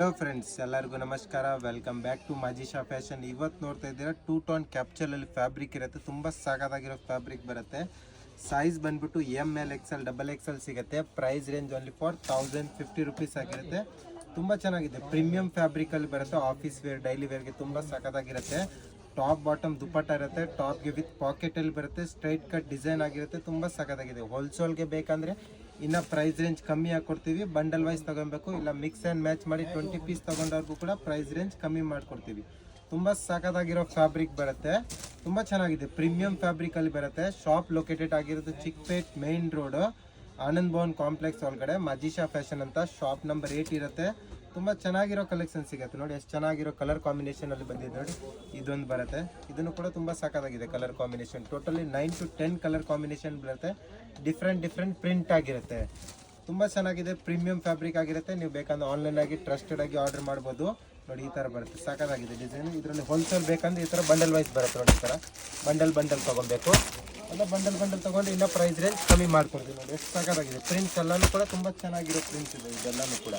Hello friends, ಎಲ್ಲರಿಗೂ ನಮಸ್ಕಾರ. Welcome back to Majisha fashion. ಇವತ್ತು ನೋಡ್ತಾ ಇದ್ದೀರಾ 2 ಟೋನ್ ಕ್ಯಾಪ್ಚಲಲ್ಲಿ ಫ್ಯಾಬ್ರಿಕ್ ಇರುತ್ತೆ. ತುಂಬ ಸಾಕಾಗಿರೋ ಫ್ಯಾಬ್ರಿಕ್ ಬರುತ್ತೆ. ಸೈಜ್ ಬಂದ್ಬಿಟ್ಟು ML XL XXL ಸಿಗುತ್ತೆ. Price range only for 1050 rupees ಆಗಿರುತ್ತೆ. ತುಂಬ ಚೆನ್ನಾಗಿದೆ. ಪ್ರೀಮಿಯಂ ಫ್ಯಾಬ್ರಿಕಲ್ಲಿ ಬರುತ್ತೆ. ಆಫೀಸ್ ವೇರ್, ಡೈಲಿ ವೇರ್ಗೆ ತುಂಬ ಸಾಕಾಗಿರುತ್ತೆ. ಟಾಪ್ ಬಾಟಮ್ ದುಪ್ಪಟ್ಟ ಇರುತ್ತೆ. ಟಾಪ್ಗೆ ವಿತ್ ಪಾಕೆಟಲ್ಲಿ ಬರುತ್ತೆ. ಸ್ಟ್ರೈಟ್ ಕಟ್ ಡಿಸೈನ್ ಆಗಿರುತ್ತೆ. ತುಂಬ ಸಾಕಾಗಿದೆ. ಹೋಲ್ಸೇಲ್ಗೆ ಬೇಕಂದರೆ ಇನ್ನು ಪ್ರೈಸ್ ರೇಂಜ್ ಕಮ್ಮಿ ಹಾಕ್ಕೊಡ್ತೀವಿ. ಬಂಡಲ್ ವೈಸ್ ತೊಗೊಬೇಕು, ಇಲ್ಲ ಮಿಕ್ಸ್ ಆ್ಯಂಡ್ ಮ್ಯಾಚ್ ಮಾಡಿ 20 ಪೀಸ್ ತೊಗೊಂಡವ್ರಿಗೂ ಕೂಡ ಪ್ರೈಸ್ ರೇಂಜ್ ಕಮ್ಮಿ ಮಾಡಿಕೊಡ್ತೀವಿ. ತುಂಬ ಸಾಕಾಗಿರೋ ಫ್ಯಾಬ್ರಿಕ್ ಬರುತ್ತೆ. ತುಂಬ ಚೆನ್ನಾಗಿದೆ. ಪ್ರೀಮಿಯಂ ಫ್ಯಾಬ್ರಿಕಲ್ಲಿ ಬರುತ್ತೆ. ಶಾಪ್ ಲೊಕೇಟೆಡ್ ಆಗಿರೋದು Chickpet main road, Anand Bhavan complex ಒಳಗಡೆ ಮಾಜಿಶಾ ಫ್ಯಾಷನ್ ಅಂತ. ಶಾಪ್ ನಂಬರ್ 8 ಇರುತ್ತೆ. ತುಂಬ ಚೆನ್ನಾಗಿರೋ ಕಲೆಕ್ಷನ್ ಸಿಗುತ್ತೆ. ನೋಡಿ ಎಷ್ಟು ಚೆನ್ನಾಗಿರೋ ಕಲರ್ ಕಾಂಬಿನೇಷನಲ್ಲಿ ಬಂದಿದೆ. ನೋಡಿ ಇದೊಂದು ಬರುತ್ತೆ. ಇದನ್ನು ಕೂಡ ತುಂಬ ಸಾಕಾಗಿದೆ colour combination. Totally 9 to 10 colour combination ಬರುತ್ತೆ. ಡಿಫ್ರೆಂಟ್ ಪ್ರಿಂಟ್ ಆಗಿರುತ್ತೆ. ತುಂಬ ಚೆನ್ನಾಗಿದೆ. ಪ್ರೀಮಿಯಂ ಫ್ಯಾಬ್ರಿಕ್ ಆಗಿರುತ್ತೆ. ನೀವು ಬೇಕಂದ್ರೆ ಆನ್ಲೈನ್ ಆಗಿ ಟ್ರಸ್ಟೆಡ್ ಆಗಿ ಆರ್ಡರ್ ಮಾಡ್ಬೋದು. ನೋಡಿ ಈ ಥರ ಬರುತ್ತೆ. ಸಾಕಾಗಿದೆ ಡಿಸೈನ್. ಇದರಲ್ಲಿ ಹೋಲ್ಸೇಲ್ ಬೇಕಂದ್ರೆ ಈ ಥರ ಬಂಡಲ್ ವೈಸ್ ಬರುತ್ತೆ. ನೋಡಿ ಈ ಥರ ಬಂಡಲ್ ತೊಗೊಬೇಕು. ಎಲ್ಲ ಬಂಡಲ್ ತೊಗೊಂಡು ಇನ್ನೂ ಪ್ರೈಸ್ ರೇಂಜ್ ಕಮ್ಮಿ ಮಾಡ್ಕೊಡ್ತೀವಿ. ನೋಡಿ ಎಷ್ಟು ಸಾಕಾಗಿದೆ. ಪ್ರಿಂಟ್ಸ್ ಎಲ್ಲನೂ ಕೂಡ ತುಂಬ ಚೆನ್ನಾಗಿರೋ ಪ್ರಿಂಟ್ಸ್ ಇದೆ. ಇದೆಲ್ಲನೂ ಕೂಡ